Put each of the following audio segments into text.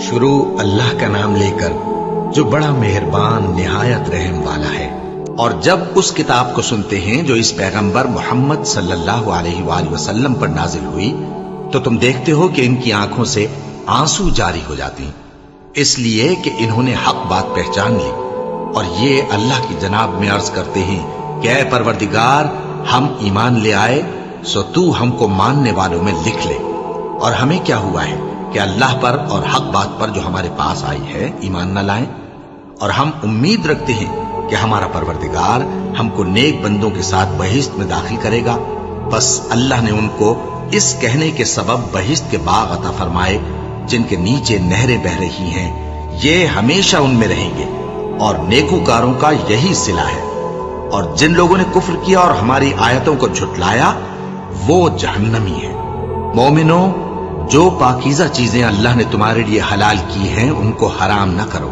شروع اللہ کا نام لے کر جو بڑا مہربان نہایت رحم والا ہے۔ اور جب اس کتاب کو سنتے ہیں جو اس پیغمبر محمد صلی اللہ علیہ وآلہ وسلم پر نازل ہوئی تو تم دیکھتے ہو کہ ان کی آنکھوں سے آنسو جاری ہو جاتی ہیں، اس لیے کہ انہوں نے حق بات پہچان لی، اور یہ اللہ کی جناب میں عرض کرتے ہیں کہ اے پروردگار، ہم ایمان لے آئے سو تو ہم کو ماننے والوں میں لکھ لے۔ اور ہمیں کیا ہوا ہے کہ اللہ پر اور حق بات پر جو ہمارے پاس آئی ہے ایمان نہ لائیں، اور ہم امید رکھتے ہیں کہ ہمارا پروردگار ہم کو نیک بندوں کے ساتھ بہشت میں داخل کرے گا۔ بس اللہ نے ان کو اس کہنے کے سبب بہشت کے باغ عطا فرمائے جن کے نیچے نہریں بہ رہی ہیں، یہ ہمیشہ ان میں رہیں گے، اور نیکوکاروں کا یہی صلہ ہے۔ اور جن لوگوں نے کفر کیا اور ہماری آیتوں کو جھٹلایا وہ جہنمی ہے۔ مومنوں، جو پاکیزہ چیزیں اللہ نے تمہارے لیے حلال کی ہیں ان کو حرام نہ کرو،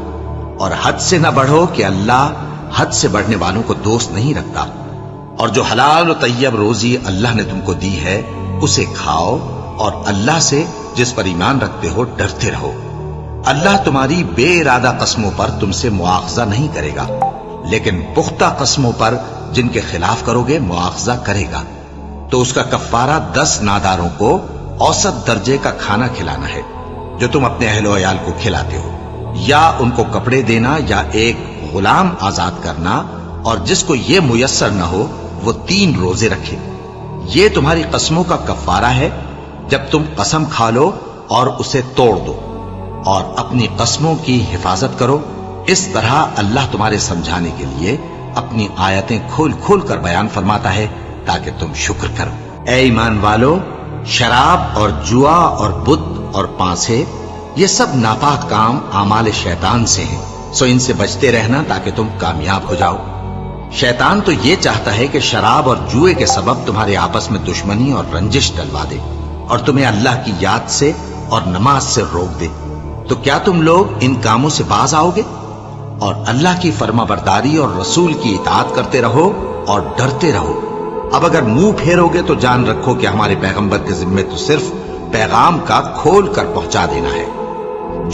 اور حد سے نہ بڑھو کہ اللہ حد سے بڑھنے والوں کو دوست نہیں رکھتا۔ اور جو حلال و طیب روزی اللہ نے تم کو دی ہے اسے کھاؤ، اور اللہ سے جس پر ایمان رکھتے ہو ڈرتے رہو۔ اللہ تمہاری بے ارادہ قسموں پر تم سے مواخذہ نہیں کرے گا، لیکن پختہ قسموں پر جن کے خلاف کرو گے مواخذہ کرے گا۔ تو اس کا کفارہ 10 ناداروں کو اوسط درجے کا کھانا کھلانا ہے جو تم اپنے اہل و عیال کو کھلاتے ہو، یا ان کو کپڑے دینا یا ایک غلام آزاد کرنا، اور جس کو یہ میسر نہ ہو وہ 3 روزے رکھے۔ یہ تمہاری قسموں کا کفارہ ہے جب تم قسم کھا لو اور اسے توڑ دو، اور اپنی قسموں کی حفاظت کرو۔ اس طرح اللہ تمہارے سمجھانے کے لیے اپنی آیتیں کھول کھول کر بیان فرماتا ہے تاکہ تم شکر کرو۔ اے ایمان والو، شراب اور جوا اور بت اور پانسے یہ سب ناپاک کام اعمال شیطان سے ہیں، سو ان سے بچتے رہنا تاکہ تم کامیاب ہو جاؤ۔ شیطان تو یہ چاہتا ہے کہ شراب اور جوئے کے سبب تمہارے آپس میں دشمنی اور رنجش ڈلوا دے، اور تمہیں اللہ کی یاد سے اور نماز سے روک دے۔ تو کیا تم لوگ ان کاموں سے باز آؤ گے؟ اور اللہ کی فرما برداری اور رسول کی اطاعت کرتے رہو اور ڈرتے رہو۔ اب اگر منہ پھیرو گے تو جان رکھو کہ ہمارے پیغمبر کے ذمے تو صرف پیغام کا کھول کر پہنچا دینا ہے۔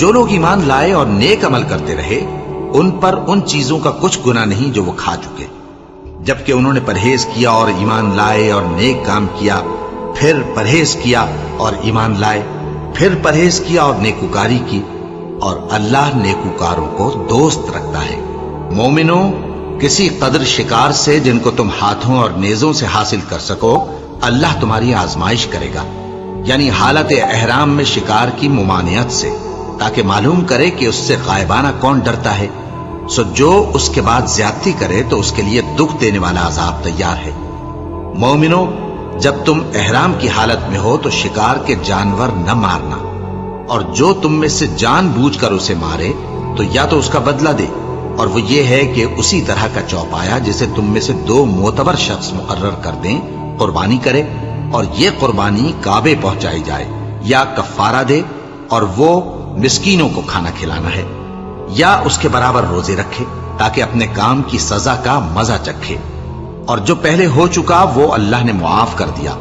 جو لوگ ایمان لائے اور نیک عمل کرتے رہے ان پر ان چیزوں کا کچھ گناہ نہیں جو وہ کھا چکے، جبکہ انہوں نے پرہیز کیا اور ایمان لائے اور نیک کام کیا، پھر پرہیز کیا اور ایمان لائے، پھر پرہیز کیا اور نیکوکاری کی، اور اللہ نیکوکاروں کو دوست رکھتا ہے۔ مومنوں، کسی قدر شکار سے جن کو تم ہاتھوں اور نیزوں سے حاصل کر سکو اللہ تمہاری آزمائش کرے گا، یعنی حالت احرام میں شکار کی ممانعت سے، تاکہ معلوم کرے کہ اس سے غائبانہ کون ڈرتا ہے۔ سو جو اس کے بعد زیادتی کرے تو اس کے لیے دکھ دینے والا عذاب تیار ہے۔ مومنوں، جب تم احرام کی حالت میں ہو تو شکار کے جانور نہ مارنا، اور جو تم میں سے جان بوجھ کر اسے مارے تو یا تو اس کا بدلہ دے، اور وہ یہ ہے کہ اسی طرح کا چوپایا جسے تم میں سے 2 معتبر شخص مقرر کر دیں قربانی کرے، اور یہ قربانی کعبے پہنچائی جائے، یا کفارہ دے اور وہ مسکینوں کو کھانا کھلانا ہے، یا اس کے برابر روزے رکھے تاکہ اپنے کام کی سزا کا مزہ چکھے۔ اور جو پہلے ہو چکا وہ اللہ نے معاف کر دیا،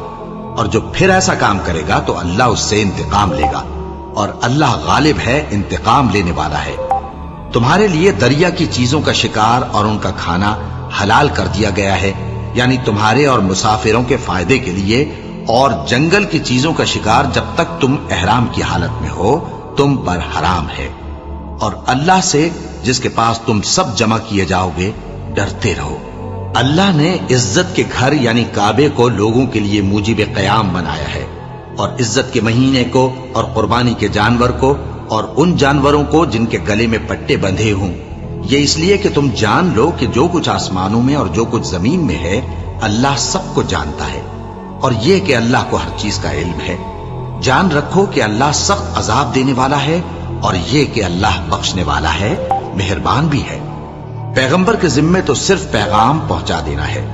اور جو پھر ایسا کام کرے گا تو اللہ اس سے انتقام لے گا، اور اللہ غالب ہے، انتقام لینے والا ہے۔ تمہارے لیے دریا کی چیزوں کا شکار اور ان کا کھانا حلال کر دیا گیا ہے، یعنی تمہارے اور مسافروں کے فائدے کے لیے، اور جنگل کی چیزوں کا شکار جب تک تم احرام کی حالت میں ہو تم پر حرام ہے۔ اور اللہ سے جس کے پاس تم سب جمع کیے جاؤ گے ڈرتے رہو۔ اللہ نے عزت کے گھر یعنی کعبے کو لوگوں کے لیے موجب قیام بنایا ہے، اور عزت کے مہینے کو اور قربانی کے جانور کو اور ان جانوروں کو جن کے گلے میں پٹے بندھے ہوں، یہ اس لیے کہ تم جان لو کہ جو کچھ آسمانوں میں اور جو کچھ زمین میں ہے اللہ سب کو جانتا ہے، اور یہ کہ اللہ کو ہر چیز کا علم ہے۔ جان رکھو کہ اللہ سخت عذاب دینے والا ہے، اور یہ کہ اللہ بخشنے والا ہے، مہربان بھی ہے۔ پیغمبر کے ذمے تو صرف پیغام پہنچا دینا ہے،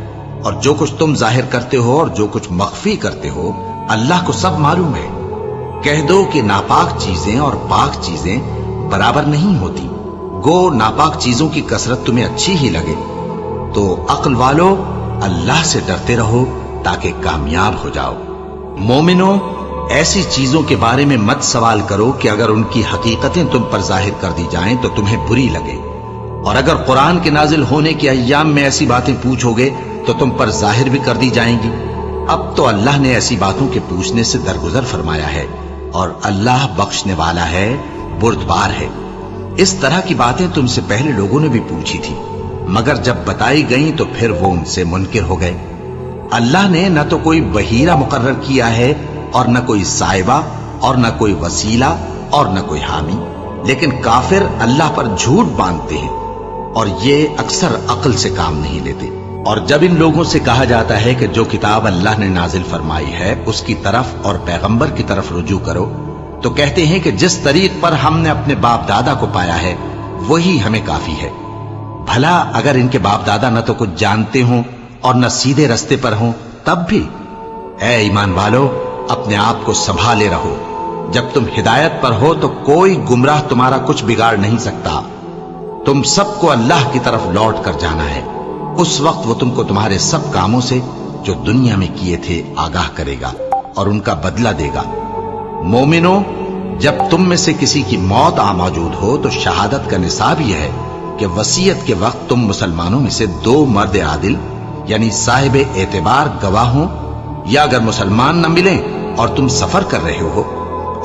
اور جو کچھ تم ظاہر کرتے ہو اور جو کچھ مخفی کرتے ہو اللہ کو سب معلوم ہے۔ کہہ دو کہ ناپاک چیزیں اور پاک چیزیں برابر نہیں ہوتی، گو ناپاک چیزوں کی کثرت تمہیں اچھی ہی لگے۔ تو عقل والو، اللہ سے ڈرتے رہو تاکہ کامیاب ہو جاؤ۔ مومنوں، ایسی چیزوں کے بارے میں مت سوال کرو کہ اگر ان کی حقیقتیں تم پر ظاہر کر دی جائیں تو تمہیں بری لگے، اور اگر قرآن کے نازل ہونے کے ایام میں ایسی باتیں پوچھو گے تو تم پر ظاہر بھی کر دی جائیں گی۔ اب تو اللہ نے ایسی باتوں کے پوچھنے سے درگزر فرمایا ہے، اور اللہ بخشنے والا ہے، بردبار ہے۔ اس طرح کی باتیں تم سے پہلے لوگوں نے بھی پوچھی تھی، مگر جب بتائی گئیں تو پھر وہ ان سے منکر ہو گئے۔ اللہ نے نہ تو کوئی بحیرہ مقرر کیا ہے، اور نہ کوئی صاحبہ، اور نہ کوئی وسیلہ، اور نہ کوئی حامی، لیکن کافر اللہ پر جھوٹ باندھتے ہیں، اور یہ اکثر عقل سے کام نہیں لیتے۔ اور جب ان لوگوں سے کہا جاتا ہے کہ جو کتاب اللہ نے نازل فرمائی ہے اس کی طرف اور پیغمبر کی طرف رجوع کرو، تو کہتے ہیں کہ جس طریق پر ہم نے اپنے باپ دادا کو پایا ہے وہی ہمیں کافی ہے۔ بھلا اگر ان کے باپ دادا نہ تو کچھ جانتے ہوں اور نہ سیدھے رستے پر ہوں تب بھی؟ اے ایمان والو، اپنے آپ کو سنبھالے رہو، جب تم ہدایت پر ہو تو کوئی گمراہ تمہارا کچھ بگاڑ نہیں سکتا۔ تم سب کو اللہ کی طرف لوٹ کر جانا ہے، اس وقت وہ تم کو تمہارے سب کاموں سے جو دنیا میں کیے تھے آگاہ کرے گا اور ان کا بدلہ دے گا۔ مومنو، جب تم میں سے کسی کی موت آ موجود ہو تو شہادت کا نصاب یہ ہے کہ وصیت کے وقت تم مسلمانوں میں سے 2 مرد عادل یعنی صاحب اعتبار گواہ ہوں، یا اگر مسلمان نہ ملیں اور تم سفر کر رہے ہو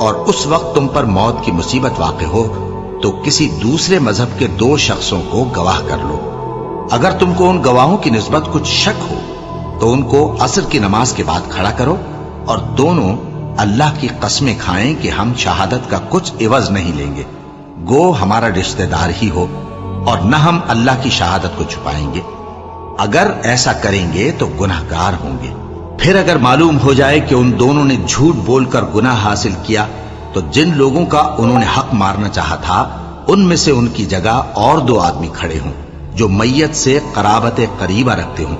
اور اس وقت تم پر موت کی مصیبت واقع ہو تو کسی دوسرے مذہب کے 2 شخصوں کو گواہ کر لو۔ اگر تم کو ان گواہوں کی نسبت کچھ شک ہو تو ان کو عصر کی نماز کے بعد کھڑا کرو، اور دونوں اللہ کی قسمیں کھائیں کہ ہم شہادت کا کچھ عوض نہیں لیں گے، گو ہمارا رشتہ دار ہی ہو، اور نہ ہم اللہ کی شہادت کو چھپائیں گے۔ اگر ایسا کریں گے تو گناہگار ہوں گے۔ پھر اگر معلوم ہو جائے کہ ان دونوں نے جھوٹ بول کر گناہ حاصل کیا تو جن لوگوں کا انہوں نے حق مارنا چاہا تھا ان میں سے ان کی جگہ اور 2 آدمی کھڑے ہوں جو میت سے قرابت قریبہ رکھتے ہوں،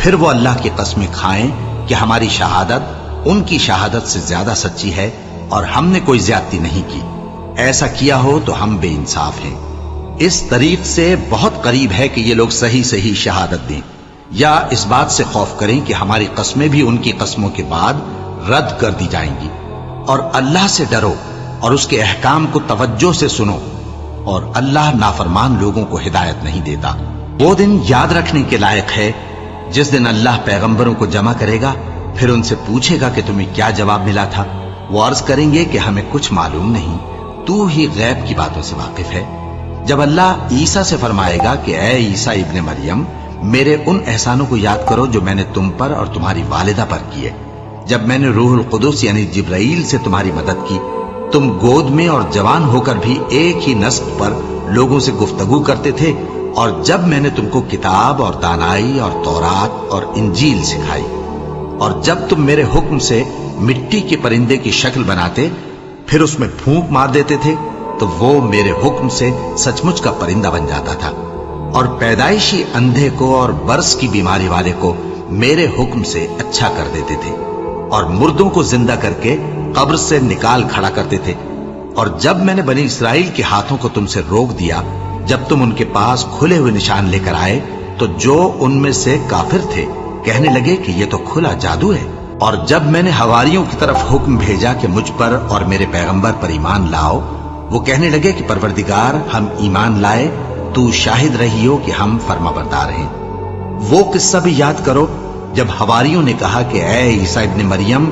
پھر وہ اللہ کی قسمیں کھائیں کہ ہماری شہادت ان کی شہادت سے زیادہ سچی ہے اور ہم نے کوئی زیادتی نہیں کی۔ ایسا کیا ہو تو ہم بے انصاف ہیں۔ اس طریق سے بہت قریب ہے کہ یہ لوگ صحیح شہادت دیں، یا اس بات سے خوف کریں کہ ہماری قسمیں بھی ان کی قسموں کے بعد رد کر دی جائیں گی۔ اور اللہ سے ڈرو اور اس کے احکام کو توجہ سے سنو، اور اللہ نافرمان لوگوں کو ہدایت نہیں دیتا۔ وہ دن یاد رکھنے کے لائق ہے جس دن اللہ پیغمبروں کو جمع کرے گا، پھر ان سے پوچھے گا کہ تمہیں کیا جواب ملا تھا۔ وہ عرض کریں گے کہ ہمیں کچھ معلوم نہیں، تو ہی غیب کی باتوں سے واقف ہے۔ جب اللہ عیسیٰ سے فرمائے گا کہ اے عیسیٰ ابن مریم، میرے ان احسانوں کو یاد کرو جو میں نے تم پر اور تمہاری والدہ پر کیے، جب میں نے روح القدس یعنی جبرائیل سے تمہاری مدد کی، تم گود میں اور جوان ہو کر بھی ایک ہی نسق پر لوگوں سے گفتگو کرتے تھے، اور جب میں نے تم کو کتاب اور دانائی اور تورات اور انجیل سکھائی، اور جب تم میرے حکم سے مٹی کے پرندے کی شکل بناتے پھر اس میں پھونک مار دیتے تھے تو وہ میرے حکم سے سچ مچ کا پرندہ بن جاتا تھا، اور پیدائشی اندھے کو اور برس کی بیماری والے کو میرے حکم سے اچھا کر دیتے تھے، اور مردوں کو زندہ کر کے قبر سے نکال کھڑا کرتے تھے۔ اور جب میں نے بنی اسرائیل کے ہاتھوں کو تم سے روک دیا جب تم ان کے پاس کھلے ہوئے نشان لے کر آئے تو جو ان میں سے کافر تھے کہنے لگے کہ یہ تو کھلا جادو ہے۔ اور جب میں نے حواریوں کی طرف حکم بھیجا کہ مجھ پر اور میرے پیغمبر پر ایمان لاؤ، وہ کہنے لگے کہ پروردگار، ہم ایمان لائے، تو شاہد رہی ہو کہ ہم فرما بردار ہیں۔ وہ قصہ بھی یاد کرو جب حواریوں نے کہا کہ اے عیسیٰ ابن مریم،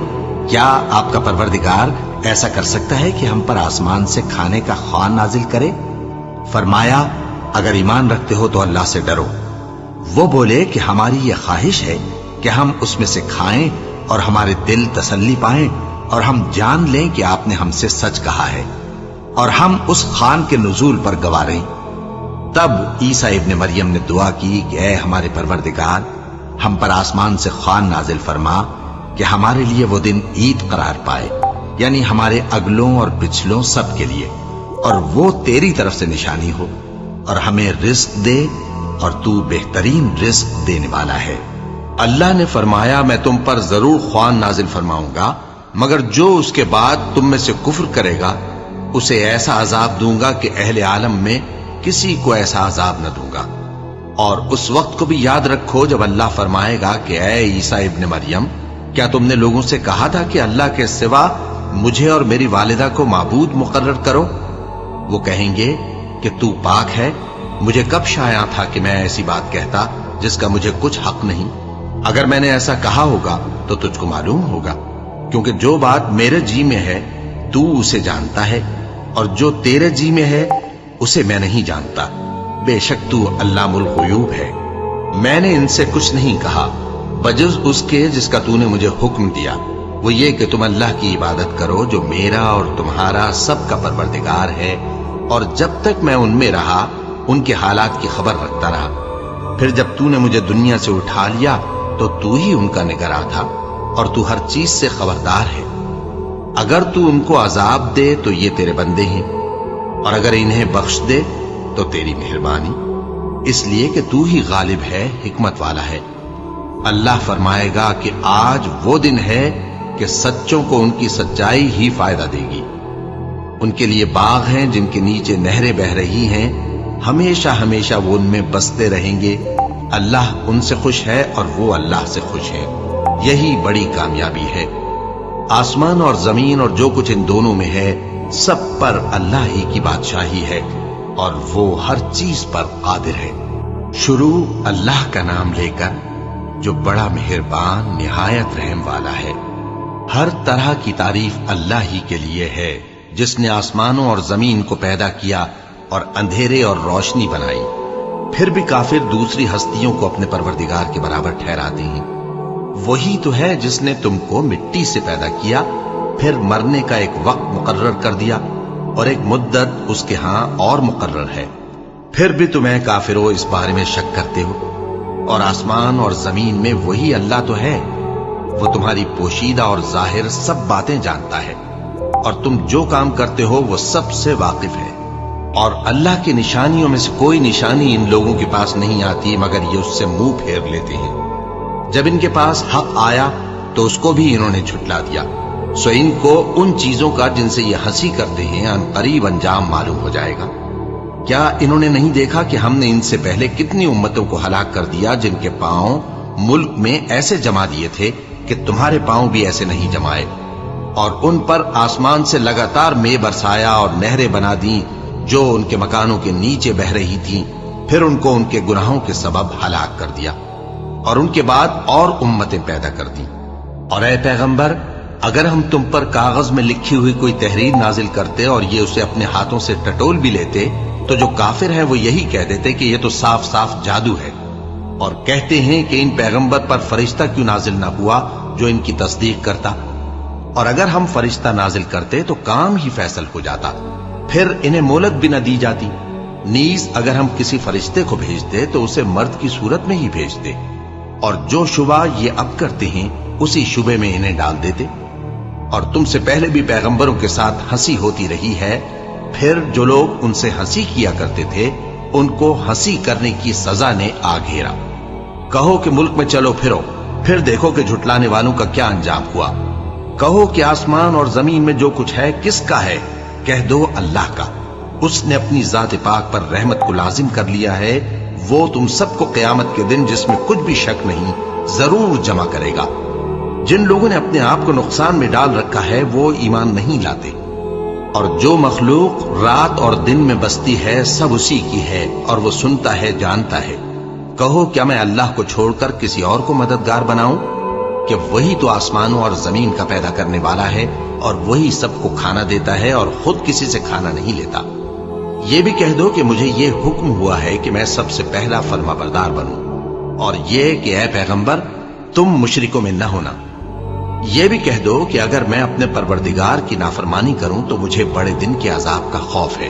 کیا آپ کا پروردگار ایسا کر سکتا ہے کہ ہم پر آسمان سے کھانے کا خوان نازل کرے؟ فرمایا، اگر ایمان رکھتے ہو تو اللہ سے ڈرو۔ وہ بولے کہ ہماری یہ خواہش ہے کہ ہم اس میں سے کھائیں اور ہمارے دل تسلی پائیں اور ہم جان لیں کہ آپ نے ہم سے سچ کہا ہے اور ہم اس خوان کے نزول پر گواہ رہیں۔ تب عیسیٰ ابن مریم نے دعا کی کہ اے ہمارے پروردگار، ہم پر آسمان سے خوان نازل فرما کہ ہمارے لیے وہ دن عید قرار پائے، یعنی ہمارے اگلوں اور پچھلوں سب کے لیے، اور وہ تیری طرف سے نشانی ہو، اور ہمیں رزق دے اور تو بہترین رزق دینے والا ہے۔ اللہ نے فرمایا، میں تم پر ضرور خوان نازل فرماؤں گا، مگر جو اس کے بعد تم میں سے کفر کرے گا اسے ایسا عذاب دوں گا کہ اہل عالم میں کسی کو ایسا عذاب نہ دوں گا۔ اور اس وقت کو بھی یاد رکھو جب اللہ فرمائے گا کہ اے عیسیٰ ابن مریم، کیا تم نے لوگوں سے کہا تھا کہ اللہ کے سوا مجھے اور میری والدہ کو معبود مقرر کرو؟ وہ کہیں گے کہ تو پاک ہے، مجھے کب شایع تھا کہ میں ایسی بات کہتا جس کا مجھے کچھ حق نہیں۔ اگر میں نے ایسا کہا ہوگا تو تجھ کو معلوم ہوگا، کیونکہ جو بات میرے جی میں ہے تو اسے جانتا ہے، اور جو تیرے جی میں ہے اسے میں نہیں جانتا۔ بے شک تو علام الغیوب ہے۔ میں نے ان سے کچھ نہیں کہا بجز اس کے جس کا تو نے مجھے حکم دیا، وہ یہ کہ تم اللہ کی عبادت کرو جو میرا اور تمہارا سب کا پروردگار ہے، اور جب تک میں ان میں رہا ان کے حالات کی خبر رکھتا رہا۔ پھر جب تو نے مجھے دنیا سے اٹھا لیا تو ہی ان کا نگراں تھا، اور تو ہر چیز سے خبردار ہے۔ اگر تو ان کو عذاب دے تو یہ تیرے بندے ہیں، اور اگر انہیں بخش دے تو تیری مہربانی، اس لیے کہ تو ہی غالب ہے، حکمت والا ہے۔ اللہ فرمائے گا کہ آج وہ دن ہے کہ سچوں کو ان کی سچائی ہی فائدہ دے گی۔ ان کے لیے باغ ہیں جن کے نیچے نہریں بہ رہی ہیں، ہمیشہ ہمیشہ وہ ان میں بستے رہیں گے۔ اللہ ان سے خوش ہے اور وہ اللہ سے خوش ہیں، یہی بڑی کامیابی ہے۔ آسمان اور زمین اور جو کچھ ان دونوں میں ہے سب پر اللہ ہی کی بادشاہی ہے، اور وہ ہر چیز پر قادر ہے۔ شروع اللہ کا نام لے کر جو بڑا مہربان نہایت رحم والا ہے۔ ہر طرح کی تعریف اللہ ہی کے لیے ہے، جس نے آسمانوں اور زمین کو پیدا کیا اور اندھیرے اور روشنی بنائی۔ پھر بھی کافر دوسری ہستیوں کو اپنے پروردگار کے برابر ٹھہراتے ہیں۔ وہی تو ہے جس نے تم کو مٹی سے پیدا کیا، پھر مرنے کا ایک وقت مقرر کر دیا، اور ایک مدت اس کے ہاں اور مقرر ہے۔ پھر بھی تمہیں کافروں اس بارے میں شک کرتے ہو، اور آسمان اور زمین میں وہی اللہ تو ہے، وہ تمہاری پوشیدہ اور ظاہر سب باتیں جانتا ہے، اور تم جو کام کرتے ہو وہ سب سے واقف ہے۔ اور اللہ کی نشانیوں میں سے کوئی نشانی ان لوگوں کے پاس نہیں آتی مگر یہ اس سے منہ پھیر لیتے ہیں۔ جب ان کے پاس حق آیا تو اس کو بھی انہوں نے جھٹلا دیا، سو ان کو ان چیزوں کا جن سے یہ ہنسی کرتے ہیں ان قریب انجام معلوم ہو جائے گا۔ کیا انہوں نے نہیں دیکھا کہ ہم نے ان سے پہلے کتنی امتوں کو ہلاک کر دیا جن کے پاؤں ملک میں ایسے جما دیے تھے کہ تمہارے پاؤں بھی ایسے نہیں جمائے، اور ان پر آسمان سے لگاتار مے برسایا اور نہریں بنا دیں جو ان کے مکانوں کے نیچے بہ رہی تھیں، پھر ان کو ان کے گناہوں کے سبب ہلاک کر دیا، اور ان کے بعد اور امتیں پیدا کر دیں۔ اور اے پیغمبر، اگر ہم تم پر کاغذ میں لکھی ہوئی کوئی تحریر نازل کرتے اور یہ اسے اپنے ہاتھوں سے ٹٹول بھی لیتے تو جو کافر ہیں وہ یہی کہہ دیتے کہ یہ تو صاف صاف جادو ہے، اور کہتے ہیں کہ ان پیغمبر پر فرشتہ کیوں نازل نہ ہوا جو ان کی تصدیق کرتا، اور اگر ہم فرشتہ نازل کرتے تو کام ہی فیصل ہو جاتا، پھر انہیں مہلت بھی نہ دی جاتی۔ نیز اگر ہم کسی فرشتے کو بھیجتے تو اسے مرد کی صورت میں ہی بھیجتے، اور جو شبہ یہ اب کرتے ہیں اسی شبے میں انہیں ڈال دیتے۔ اور تم سے پہلے بھی پیغمبروں کے ساتھ ہنسی ہوتی رہی ہے، پھر جو لوگ ان سے ہنسی کیا کرتے تھے ان کو ہنسی کرنے کی سزا نے آ گھیرا۔ کہو کہ ملک میں چلو پھرو، پھر دیکھو کہ جھٹلانے والوں کا کیا انجام ہوا۔ کہو کہ آسمان اور زمین میں جو کچھ ہے کس کا ہے؟ کہہ دو اللہ کا۔ اس نے اپنی ذات پاک پر رحمت کو لازم کر لیا ہے، وہ تم سب کو قیامت کے دن جس میں کچھ بھی شک نہیں ضرور جمع کرے گا۔ جن لوگوں نے اپنے آپ کو نقصان میں ڈال رکھا ہے وہ ایمان نہیں لاتے، اور جو مخلوق رات اور دن میں بستی ہے سب اسی کی ہے، اور وہ سنتا ہے جانتا ہے۔ کہو کیا میں اللہ کو چھوڑ کر کسی اور کو مددگار بناؤں؟ کہ وہی تو آسمانوں اور زمین کا پیدا کرنے والا ہے، اور وہی سب کو کھانا دیتا ہے اور خود کسی سے کھانا نہیں لیتا۔ یہ بھی کہہ دو کہ مجھے یہ حکم ہوا ہے کہ میں سب سے پہلا فرما بردار بنوں، اور یہ کہ اے پیغمبر تم مشرکوں میں نہ ہونا۔ یہ بھی کہہ دو کہ اگر میں اپنے پروردگار کی نافرمانی کروں تو مجھے بڑے دن کے عذاب کا خوف ہے۔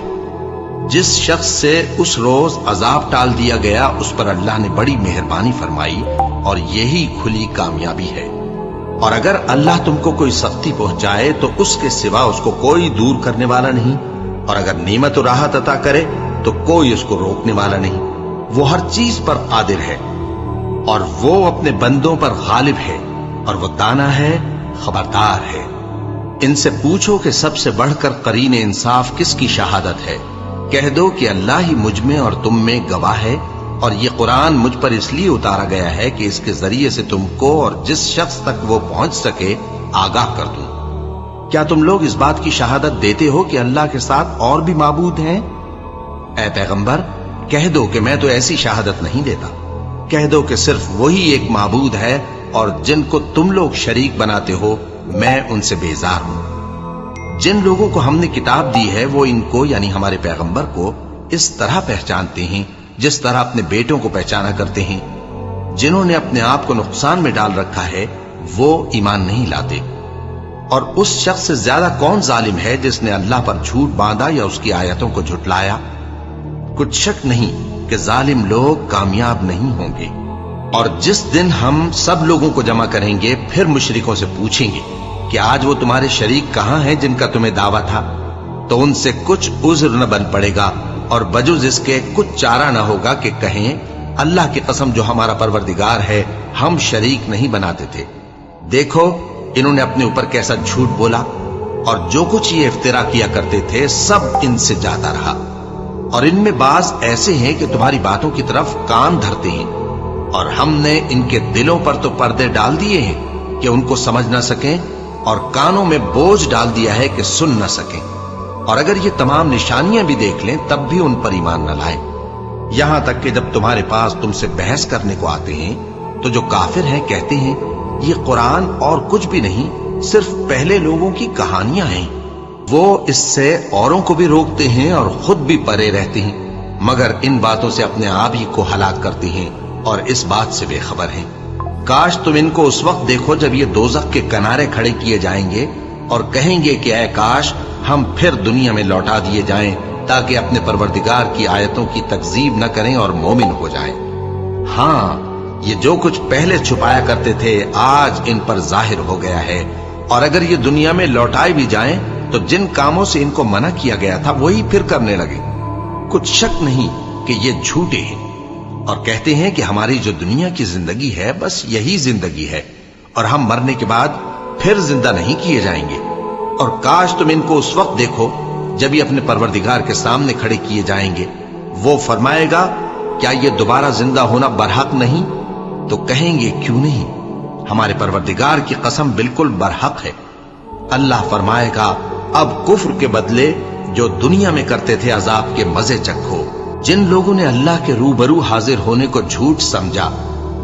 جس شخص سے اس روز عذاب ٹال دیا گیا اس پر اللہ نے بڑی مہربانی فرمائی، اور یہی کھلی کامیابی ہے۔ اور اگر اللہ تم کو کوئی سختی پہنچائے تو اس کے سوا اس کو کوئی دور کرنے والا نہیں، اور اگر نعمت و راحت عطا کرے تو کوئی اس کو روکنے والا نہیں۔ وہ ہر چیز پر قادر ہے، اور وہ اپنے بندوں پر غالب ہے، اور وہ دانا ہے، خبردار ہے۔ ان سے پوچھو کہ سب سے بڑھ کر قرین انصاف کس کی شہادت ہے؟ کہہ دو کہ اللہ ہی مجھ میں اور تم میں گواہ ہے، اور یہ قرآن مجھ پر اس لیے اتارا گیا ہے کہ اس کے ذریعے سے تم کو اور جس شخص تک وہ پہنچ سکے آگاہ کر دوں۔ کیا تم لوگ اس بات کی شہادت دیتے ہو کہ اللہ کے ساتھ اور بھی معبود ہیں؟ اے پیغمبر کہہ دو کہ میں تو ایسی شہادت نہیں دیتا، کہہ دو کہ صرف وہی ایک معبود ہے اور جن کو تم لوگ شریک بناتے ہو میں ان سے بیزار ہوں۔ جن لوگوں کو ہم نے کتاب دی ہے وہ ان کو یعنی ہمارے پیغمبر کو اس طرح پہچانتے ہیں جس طرح اپنے بیٹوں کو پہچانا کرتے ہیں۔ جنہوں نے اپنے آپ کو نقصان میں ڈال رکھا ہے وہ ایمان نہیں لاتے۔ اور اس شخص سے زیادہ کون ظالم ہے جس نے اللہ پر جھوٹ باندھا یا اس کی آیتوں کو جھٹلایا؟ کچھ شک نہیں کہ ظالم لوگ کامیاب نہیں ہوں گے۔ اور جس دن ہم سب لوگوں کو جمع کریں گے پھر مشرکوں سے پوچھیں گے کہ آج وہ تمہارے شریک کہاں ہیں جن کا تمہیں دعویٰ تھا، تو ان سے کچھ عذر نہ بن پڑے گا اور بجز اس کے کچھ چارہ نہ ہوگا کہ کہیں اللہ کی قسم جو ہمارا پروردگار ہے ہم شریک نہیں بناتے تھے۔ دیکھو انہوں نے اپنے اوپر کیسا جھوٹ بولا، اور جو کچھ یہ افترا کیا کرتے تھے سب ان سے جاتا رہا۔ اور ان میں بعض ایسے ہیں کہ تمہاری باتوں کی طرف کان دھرتے ہیں، اور ہم نے ان کے دلوں پر تو پردے ڈال دیے ہیں کہ ان کو سمجھ نہ سکیں، اور کانوں میں بوجھ ڈال دیا ہے کہ سن نہ سکیں۔ اور اگر یہ تمام نشانیاں بھی دیکھ لیں تب بھی ان پر ایمان نہ لائیں، یہاں تک کہ جب تمہارے پاس تم سے بحث کرنے کو آتے ہیں تو جو کافر ہیں کہتے ہیں یہ قرآن اور کچھ بھی نہیں صرف پہلے لوگوں کی کہانیاں ہیں۔ وہ اس سے اوروں کو بھی روکتے ہیں اور خود بھی پرے رہتے ہیں، مگر ان باتوں سے اپنے آپ ہی کو ہلاک کرتے ہیں اور اس بات سے بے خبر ہیں۔ کاش تم ان کو اس وقت دیکھو جب یہ دوزخ کے کنارے کھڑے کیے جائیں گے اور کہیں گے کہ اے کاش ہم پھر دنیا میں لوٹا دیے جائیں تاکہ اپنے پروردگار کی آیتوں کی تکذیب نہ کریں اور مومن ہو جائیں۔ ہاں یہ جو کچھ پہلے چھپایا کرتے تھے آج ان پر ظاہر ہو گیا ہے، اور اگر یہ دنیا میں لوٹائے بھی جائیں تو جن کاموں سے ان کو منع کیا گیا تھا وہی پھر کرنے لگے۔ کچھ شک نہیں کہ یہ جھوٹے ہیں، اور کہتے ہیں کہ ہماری جو دنیا کی زندگی ہے بس یہی زندگی ہے اور ہم مرنے کے بعد پھر زندہ نہیں کیے جائیں گے۔ اور کاش تم ان کو اس وقت دیکھو جب یہ اپنے پروردگار کے سامنے کھڑے کیے جائیں گے، وہ فرمائے گا کیا یہ دوبارہ زندہ ہونا برحق نہیں؟ تو کہیں گے کیوں نہیں، ہمارے پروردگار کی قسم بالکل برحق ہے۔ اللہ فرمائے گا اب کفر کے بدلے جو دنیا میں کرتے تھے عذاب کے مزے چکھو۔ جن لوگوں نے اللہ کے روبرو حاضر ہونے کو جھوٹ سمجھا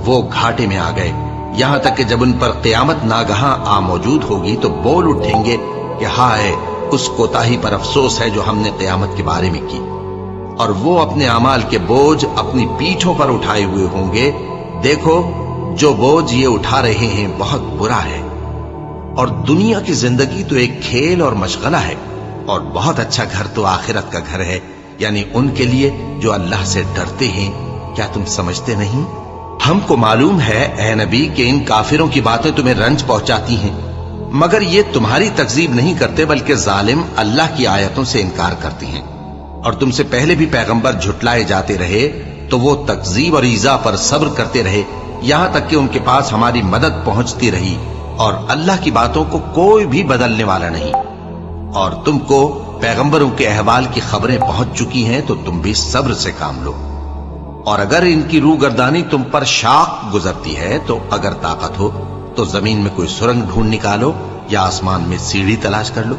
وہ گھاٹے میں آ گئے، یہاں تک کہ جب ان پر قیامت ناگہاں آ موجود ہوگی تو بول اٹھیں گے کہ ہائے اس کوتاہی پر افسوس ہے جو ہم نے قیامت کے بارے میں کی، اور وہ اپنے اعمال کے بوجھ اپنی پیٹھوں پر اٹھائے ہوئے ہوں گے۔ دیکھو جو بوجھ یہ اٹھا رہے ہیں بہت برا ہے، اور دنیا کی زندگی تو ایک کھیل اور مشغلہ ہے، اور بہت اچھا گھر تو آخرت کا گھر ہے، یعنی ان کے لیے جو اللہ سے ڈرتے ہیں۔ کیا تم سمجھتے نہیں؟ ہم کو معلوم ہے اے نبی کہ ان کافروں کی باتیں تمہیں رنج پہنچاتی ہیں، مگر یہ تمہاری تکذیب نہیں کرتے بلکہ ظالم اللہ کی آیتوں سے انکار کرتے ہیں۔ اور تم سے پہلے بھی پیغمبر جھٹلائے جاتے رہے تو وہ تکذیب اور ایذا پر صبر کرتے رہے، یہاں تک کہ ان کے پاس ہماری مدد پہنچتی رہی، اور اللہ کی باتوں کو کوئی بھی بدلنے والا نہیں۔ اور تم کو پیغمبروں کے احوال کی خبریں پہنچ چکی ہیں تو تم بھی صبر سے کام لو۔ اور اگر ان کی روگردانی تم پر شاق گزرتی ہے تو اگر طاقت ہو تو زمین میں کوئی سرنگ ڈھونڈ نکالو یا آسمان میں سیڑھی تلاش کر لو،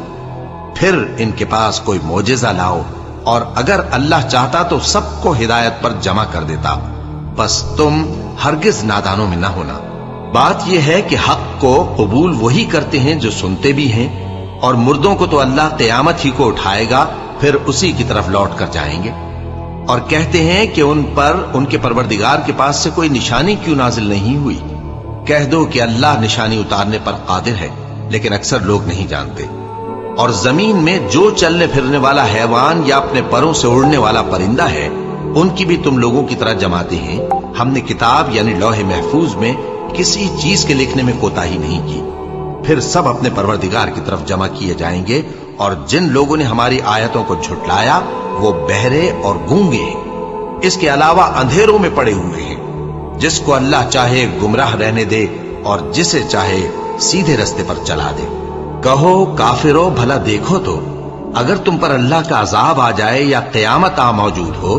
پھر ان کے پاس کوئی معجزہ لاؤ، اور اگر اللہ چاہتا تو سب کو ہدایت پر جمع کر دیتا، بس تم ہرگز نادانوں میں نہ ہونا۔ بات یہ ہے کہ حق کو قبول وہی کرتے ہیں جو سنتے بھی ہیں، اور مردوں کو تو اللہ قیامت ہی کو اٹھائے گا پھر اسی کی طرف لوٹ کر جائیں گے۔ اور کہتے ہیں کہ ان پر ان کے پروردگار کے پاس سے کوئی نشانی کیوں نازل نہیں ہوئی؟ کہہ دو کہ اللہ نشانی اتارنے پر قادر ہے، لیکن اکثر لوگ نہیں جانتے۔ اور زمین میں جو چلنے پھرنے والا حیوان یا اپنے پروں سے اڑنے والا پرندہ ہے ان کی بھی تم لوگوں کی طرح جماتے ہیں۔ ہم نے کتاب یعنی لوح محفوظ میں کسی چیز کے لکھنے میں کوتاہی نہیں کی، پھر سب اپنے پروردگار کی طرف جمع کیے جائیں گے۔ اور جن لوگوں نے ہماری آیتوں کو جھٹلایا وہ بہرے اور گونگے ہیں، اس کے علاوہ اندھیروں میں پڑے ہوئے ہیں۔ جس کو اللہ چاہے گمراہ رہنے دے اور جسے چاہے سیدھے رستے پر چلا دے۔ کہو کافرو بھلا دیکھو تو اگر تم پر اللہ کا عذاب آ جائے یا قیامت آ موجود ہو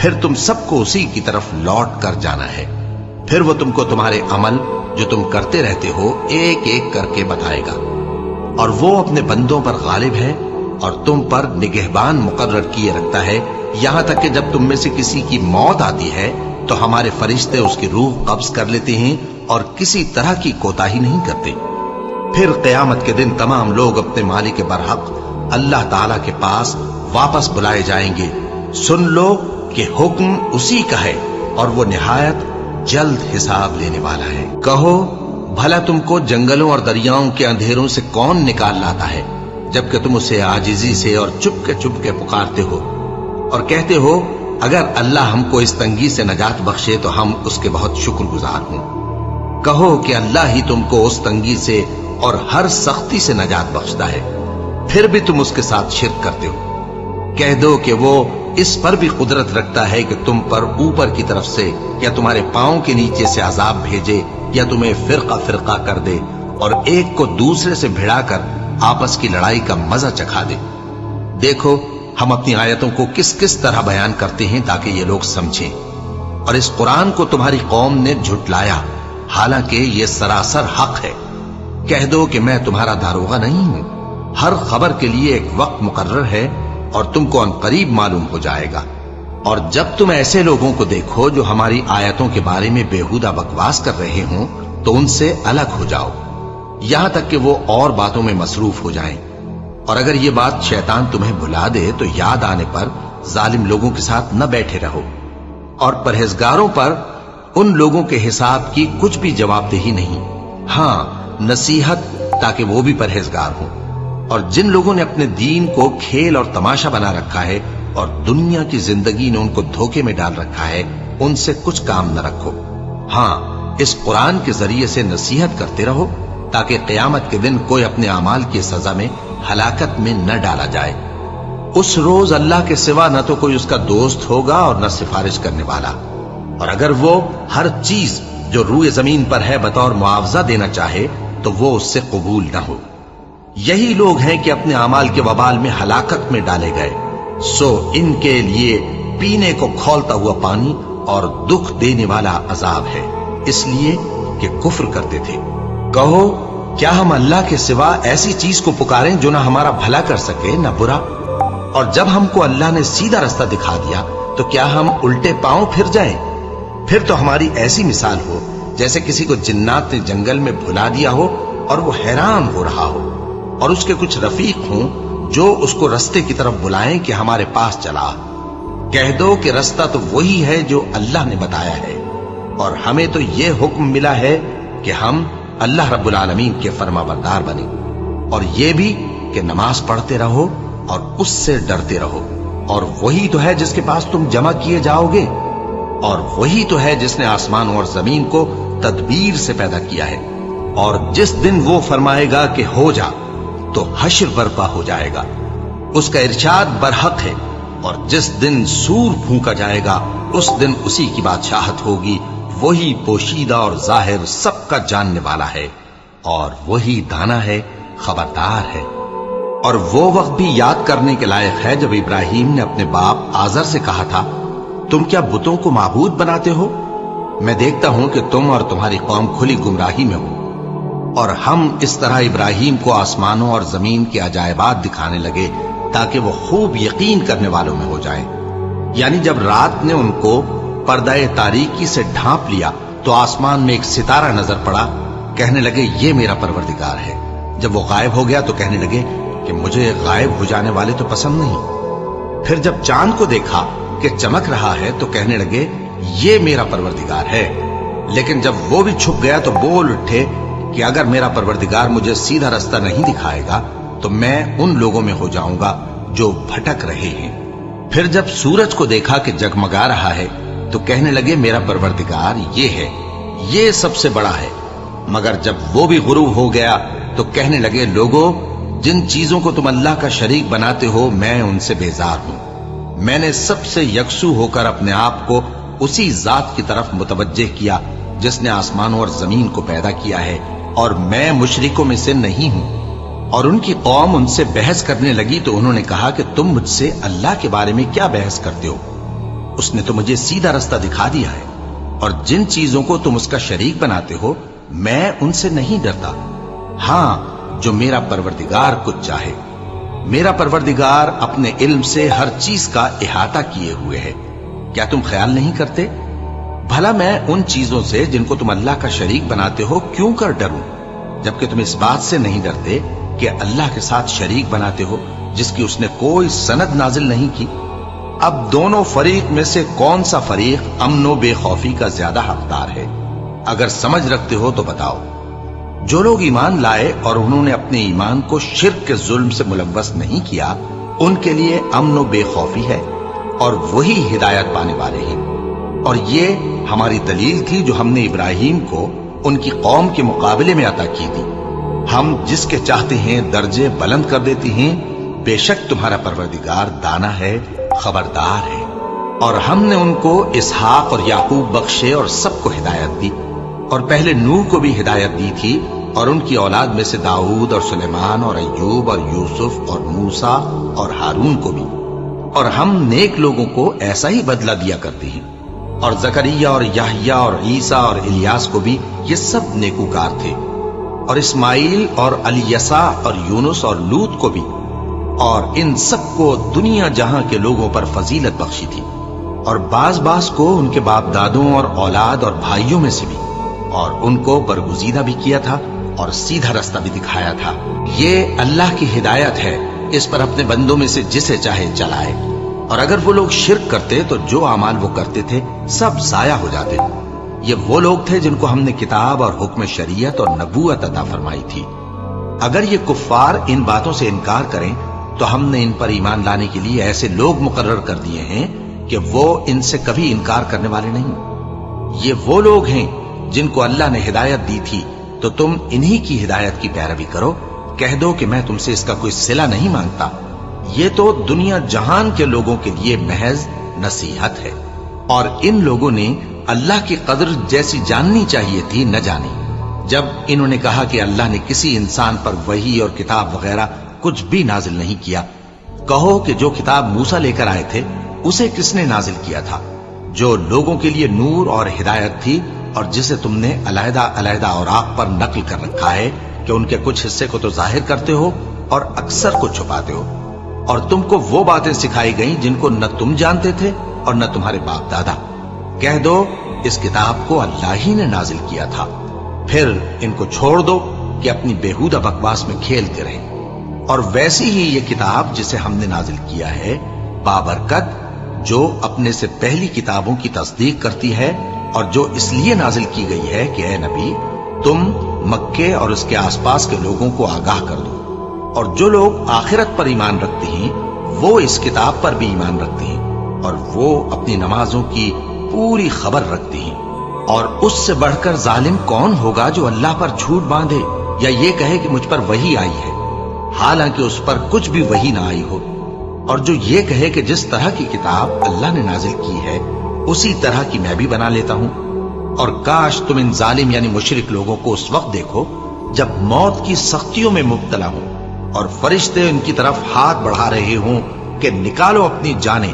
پھر تم سب کو اسی کی طرف لوٹ کر جانا ہے. پھر وہ تم کو تمہارے عمل جو تم کرتے رہتے ہو ایک ایک کر کے بتائے گا. اور وہ اپنے بندوں پر غالب ہے اور تم پر نگہبان مقرر کیے رکھتا ہے، یہاں تک کہ جب تم میں سے کسی کی موت آتی ہے تو ہمارے فرشتے اس کی روح قبض کر لیتے ہیں اور کسی طرح کی کوتاہی نہیں کرتے. پھر قیامت کے دن تمام لوگ اپنے مالک برحق اللہ تعالی کے پاس واپس بلائے جائیں گے. سن لو کہ حکم اسی کا ہے اور وہ نہایت جلد حساب لینے والا ہے. کہو بھلا تم کو جنگلوں اور دریاؤں کے اندھیروں سے کون نکال لاتا ہے جبکہ تم اسے عاجزی سے اور چپ کے پکارتے ہو اور کہتے ہو اگر اللہ ہم کو اس تنگی سے نجات بخشے تو ہم اس کے بہت شکر گزار ہوں. کہو کہ اللہ ہی تم کو اس تنگی سے اور ہر سختی سے نجات بخشتا ہے، پھر بھی تم اس کے ساتھ شرک کرتے ہو. کہہ دو کہ وہ اس پر بھی قدرت رکھتا ہے کہ تم پر اوپر کی طرف سے یا تمہارے پاؤں کے نیچے سے عذاب بھیجے یا تمہیں فرقہ فرقہ کر دے اور ایک کو دوسرے سے بھڑا کر آپس کی لڑائی کا مزہ چکھا دے. دیکھو ہم اپنی آیتوں کو کس کس طرح بیان کرتے ہیں تاکہ یہ لوگ سمجھیں. اور اس قرآن کو تمہاری قوم نے جھٹلایا حالانکہ یہ سراسر حق ہے. کہہ دو کہ میں تمہارا داروغہ نہیں ہوں. ہر خبر کے لیے ایک وقت مقرر ہے اور تم کو ان قریب معلوم ہو جائے گا. اور جب تم ایسے لوگوں کو دیکھو جو ہماری آیتوں کے بارے میں بےہودہ بکواس کر رہے ہوں تو ان سے الگ ہو جاؤ یہاں تک کہ وہ اور باتوں میں مصروف ہو جائیں. اور اگر یہ بات شیطان تمہیں بھلا دے تو یاد آنے پر ظالم لوگوں کے ساتھ نہ بیٹھے رہو. اور پرہیزگاروں پر ان لوگوں کے حساب کی کچھ بھی جواب دہی نہیں، ہاں نصیحت تاکہ وہ بھی پرہیزگار ہوں. اور جن لوگوں نے اپنے دین کو کھیل اور تماشا بنا رکھا ہے اور دنیا کی زندگی نے ان کو دھوکے میں ڈال رکھا ہے ان سے کچھ کام نہ رکھو. ہاں اس قرآن کے ذریعے سے نصیحت کرتے رہو تاکہ قیامت کے دن کوئی اپنے اعمال کی سزا میں ہلاکت میں نہ ڈالا جائے. اس روز اللہ کے سوا نہ تو کوئی اس کا دوست ہوگا اور نہ سفارش کرنے والا. اور اگر وہ ہر چیز جو روئے زمین پر ہے بطور معاوضہ دینا چاہے تو وہ اس سے قبول نہ ہو. یہی لوگ ہیں کہ اپنے اعمال کے وبال میں ہلاکت میں ڈالے گئے. سو ان کے لیے پینے کو کھولتا ہوا پانی اور دکھ دینے والا عذاب ہے، اس لیے کہ کفر کرتے تھے. کہو کیا ہم اللہ کے سوا ایسی چیز کو پکاریں جو نہ ہمارا بھلا کر سکے نہ برا؟ اور جب ہم کو اللہ نے سیدھا رستہ دکھا دیا تو کیا ہم الٹے پاؤں پھر جائیں؟ پھر تو ہماری ایسی مثال ہو جیسے کسی کو جنات نے جنگل میں بھلا دیا ہو اور وہ حیران ہو رہا ہو اور اس کے کچھ رفیق ہوں جو اس کو رستے کی طرف بلائیں کہ ہمارے پاس چلا. کہہ دو کہ رستہ تو وہی ہے جو اللہ نے بتایا ہے اور ہمیں تو یہ حکم ملا ہے کہ ہم اللہ رب العالمین کے فرما بردار بنیں اور یہ بھی کہ نماز پڑھتے رہو اور اس سے ڈرتے رہو. اور وہی تو ہے جس کے پاس تم جمع کیے جاؤ گے اور وہی تو ہے جس نے آسمان اور زمین کو تدبیر سے پیدا کیا ہے. اور جس دن وہ فرمائے گا کہ ہو جا تو حشر برپا ہو جائے گا، اس کا ارشاد برحق ہے. اور جس دن سور پھونکا جائے گا اس دن اسی کی بادشاہت ہوگی. وہی پوشیدہ اور ظاہر سب کا جاننے والا ہے اور وہی دانا ہے، خبردار ہے. اور وہ وقت بھی یاد کرنے کے لائق ہے جب ابراہیم نے اپنے باپ آزر سے کہا تھا تم کیا بتوں کو معبود بناتے ہو؟ میں دیکھتا ہوں کہ تم اور تمہاری قوم کھلی گمراہی میں ہو. اور ہم اس طرح ابراہیم کو آسمانوں اور زمین کے عجائبات دکھانے لگے تاکہ وہ خوب یقین کرنے والوں میں ہو جائیں. یعنی جب رات نے ان کو پردہ تاریکی سے ڈھانپ لیا تو آسمان میں ایک ستارہ نظر پڑا. کہنے لگے یہ میرا پروردگار ہے. جب وہ غائب ہو گیا تو کہنے لگے کہ مجھے غائب ہو جانے والے تو پسند نہیں. پھر جب چاند کو دیکھا کہ چمک رہا ہے تو کہنے لگے یہ میرا پروردگار ہے. لیکن جب وہ بھی چھپ گیا تو بول اٹھے کہ اگر میرا پروردگار مجھے سیدھا رستہ نہیں دکھائے گا تو میں ان لوگوں میں ہو جاؤں گا جو بھٹک رہے ہیں. پھر جب سورج کو دیکھا کہ جگمگا رہا ہے تو کہنے لگے میرا پروردگار یہ ہے، یہ سب سے بڑا ہے. مگر جب وہ بھی غروب ہو گیا تو کہنے لگے لوگوں جن چیزوں کو تم اللہ کا شریک بناتے ہو میں ان سے بیزار ہوں. میں نے سب سے یکسو ہو کر اپنے آپ کو اسی ذات کی طرف متوجہ کیا جس نے آسمانوں اور زمین کو پیدا کیا ہے اور میں مشرکوں میں سے نہیں ہوں. اور ان کی قوم ان سے بحث کرنے لگی تو انہوں نے کہا کہ تم مجھ سے اللہ کے بارے میں کیا بحث کرتے ہو؟ اس نے تو مجھے سیدھا رستہ دکھا دیا ہے، اور جن چیزوں کو تم اس کا شریک بناتے ہو میں ان سے نہیں ڈرتا، ہاں جو میرا پروردگار کچھ چاہے۔ میرا پروردگار اپنے علم سے ہر چیز کا احاطہ کیے ہوئے ہے۔ کیا تم خیال نہیں کرتے؟ بھلا میں ان چیزوں سے جن کو تم اللہ کا شریک بناتے ہو کیوں کر ڈروں، جبکہ تم اس بات سے نہیں ڈرتے کہ اللہ کے ساتھ شریک بناتے ہو جس کی اس نے کوئی سند نازل نہیں کی۔ اب دونوں فریق میں سے کون سا فریق امن و بے خوفی کا زیادہ حقدار ہے؟ اگر سمجھ رکھتے ہو تو بتاؤ۔ جو لوگ ایمان لائے اور انہوں نے اپنے ایمان کو شرک کے ظلم سے ملوث نہیں کیا، ان کے لیے امن و بے خوفی ہے، اور وہی ہدایت پانے والے ہیں۔ اور یہ ہماری دلیل تھی جو ہم نے ابراہیم کو ان کی قوم کے مقابلے میں عطا کی تھی۔ ہم جس کے چاہتے ہیں درجے بلند کر دیتے ہیں، بے شک تمہارا پروردگار دانا ہے، خبردار ہے۔ اور ہم نے ان کو اسحاق اور یعقوب بخشے اور سب کو ہدایت دی، اور پہلے نوح کو بھی ہدایت دی تھی، اور ان کی اولاد میں سے داؤد اور سلیمان اور ایوب اور یوسف اور موسیٰ اور ہارون کو بھی۔ اور ہم نیک لوگوں کو ایسا ہی بدلہ دیا کرتے ہیں۔ اور زکریا اور یحییٰ اور عیسیٰ اور الیاس کو بھی، یہ سب نیکوکار تھے۔ اور اسماعیل اور الیسع اور یونس اور لوط کو بھی، اور ان سب کو دنیا جہاں کے لوگوں پر فضیلت بخشی تھی، اور بعض کو ان کے باپ دادوں اور اولاد اور بھائیوں میں سے بھی، اور ان کو برگزیدہ بھی کیا تھا اور سیدھا رستہ بھی دکھایا تھا۔ یہ اللہ کی ہدایت ہے، اس پر اپنے بندوں میں سے جسے چاہے چلائے۔ اور اگر وہ لوگ شرک کرتے تو جو اعمال وہ کرتے تھے سب ضائع ہو جاتے۔ یہ وہ لوگ تھے جن کو ہم نے کتاب اور حکم شریعت اور نبوت عطا فرمائی تھی۔ اگر یہ کفار ان باتوں سے انکار کریں تو ہم نے ان پر ایمان لانے کے لیے ایسے لوگ مقرر کر دیے ہیں کہ وہ ان سے کبھی انکار کرنے والے نہیں۔ یہ وہ لوگ ہیں جن کو اللہ نے ہدایت دی تھی، تو تم انہی کی ہدایت کی پیروی کرو۔ کہہ دو کہ میں تم سے اس کا کوئی صلہ نہیں مانگتا، یہ تو دنیا جہان کے لوگوں کے لیے محض نصیحت ہے۔ اور ان لوگوں نے اللہ کی قدر جیسی جاننی چاہیے تھی نہ جانی۔ جب انہوں نے کہا کہ اللہ نے کسی انسان پر وحی اور کتاب وغیرہ کچھ بھی نازل نہیں کیا، کہو کہ جو کتاب موسیٰ لے کر آئے تھے اسے کس نے نازل کیا تھا، جو لوگوں کے لیے نور اور ہدایت تھی، اور جسے تم نے علیحدہ علیحدہ اوراق پر نقل کر رکھا ہے کہ ان کے کچھ حصے کو تو ظاہر کرتے ہو اور اکثر کو چھپاتے ہو۔ اور تم کو وہ باتیں سکھائی گئیں جن کو نہ تم جانتے تھے اور نہ تمہارے باپ دادا۔ کہہ دو اس کتاب کو اللہ ہی نے نازل کیا تھا، پھر ان کو چھوڑ دو کہ اپنی بیہودہ بکواس میں کھیلتے رہیں۔ اور ویسی ہی یہ کتاب جسے ہم نے نازل کیا ہے بابرکت، جو اپنے سے پہلی کتابوں کی تصدیق کرتی ہے، اور جو اس لیے نازل کی گئی ہے کہ اے نبی تم مکے اور اس کے آس پاس کے لوگوں کو آگاہ کر دو۔ اور جو لوگ آخرت پر ایمان رکھتے ہیں وہ اس کتاب پر بھی ایمان رکھتے ہیں، اور وہ اپنی نمازوں کی پوری خبر رکھتے ہیں۔ اور اس سے بڑھ کر ظالم کون ہوگا جو اللہ پر جھوٹ باندھے یا یہ کہے کہ مجھ پر وحی آئی ہے، حالانکہ اس پر کچھ بھی وحی نہ آئی ہو، اور جو یہ کہے کہ جس طرح کی کتاب اللہ نے نازل کی ہے اسی طرح کی میں بھی بنا لیتا ہوں۔ اور کاش تم ان ظالم یعنی مشرک لوگوں کو اس وقت دیکھو جب موت کی سختیوں میں مبتلا ہوں، اور فرشتے ان کی طرف ہاتھ بڑھا رہے ہوں کہ نکالو اپنی جانیں،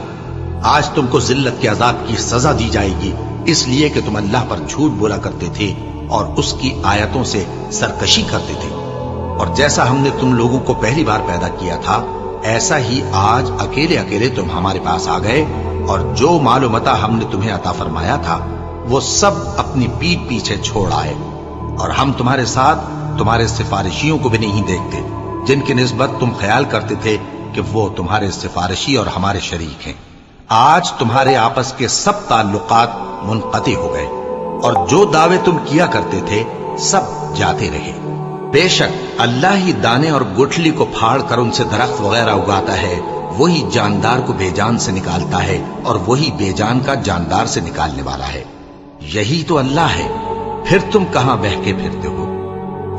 آج تم کو ذلت کے عذاب کی سزا دی جائے گی، اس لیے کہ تم اللہ پر جھوٹ بولا کرتے تھے اور اس کی آیتوں سے سرکشی کرتے تھے۔ اور جیسا ہم نے تم لوگوں کو پہلی بار پیدا کیا تھا ایسا ہی آج اکیلے اکیلے تم ہمارے پاس آ گئے، اور جو مال و متاع ہم نے تمہیں عطا فرمایا تھا وہ سب اپنی پیٹھ پیچھے چھوڑ آئے، اور ہم تمہارے ساتھ تمہارے سفارشیوں کو بھی نہیں دیکھتے جن کی نسبت تم خیال کرتے تھے کہ وہ تمہارے سفارشی اور ہمارے شریک ہیں۔ آج تمہارے آپس کے سب تعلقات منقطع ہو گئے، اور جو دعوے تم کیا کرتے تھے سب جاتے رہے۔ بے شک اللہ ہی دانے اور گٹھلی کو پھاڑ کر ان سے درخت وغیرہ اگاتا ہے، وہی جاندار کو بے جان سے نکالتا ہے، اور وہی بے جان کا جاندار سے نکالنے والا ہے۔ یہی تو اللہ ہے، پھر تم کہاں بہکے پھرتے ہو؟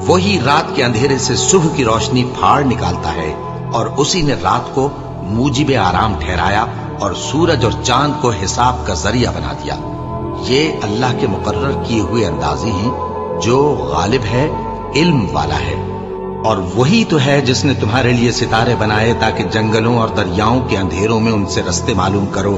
وہی رات کے اندھیرے سے صبح کی روشنی پھاڑ نکالتا ہے، اور اسی نے رات کو موجب آرام ٹھہرایا اور سورج اور چاند کو حساب کا ذریعہ بنا دیا۔ یہ اللہ کے مقرر کیے ہوئے اندازے ہیں، جو غالب ہے، علم والا ہے۔ اور وہی تو ہے جس نے تمہارے لیے ستارے بنائے تاکہ جنگلوں اور دریاؤں کے اندھیروں میں ان سے رستے معلوم کرو،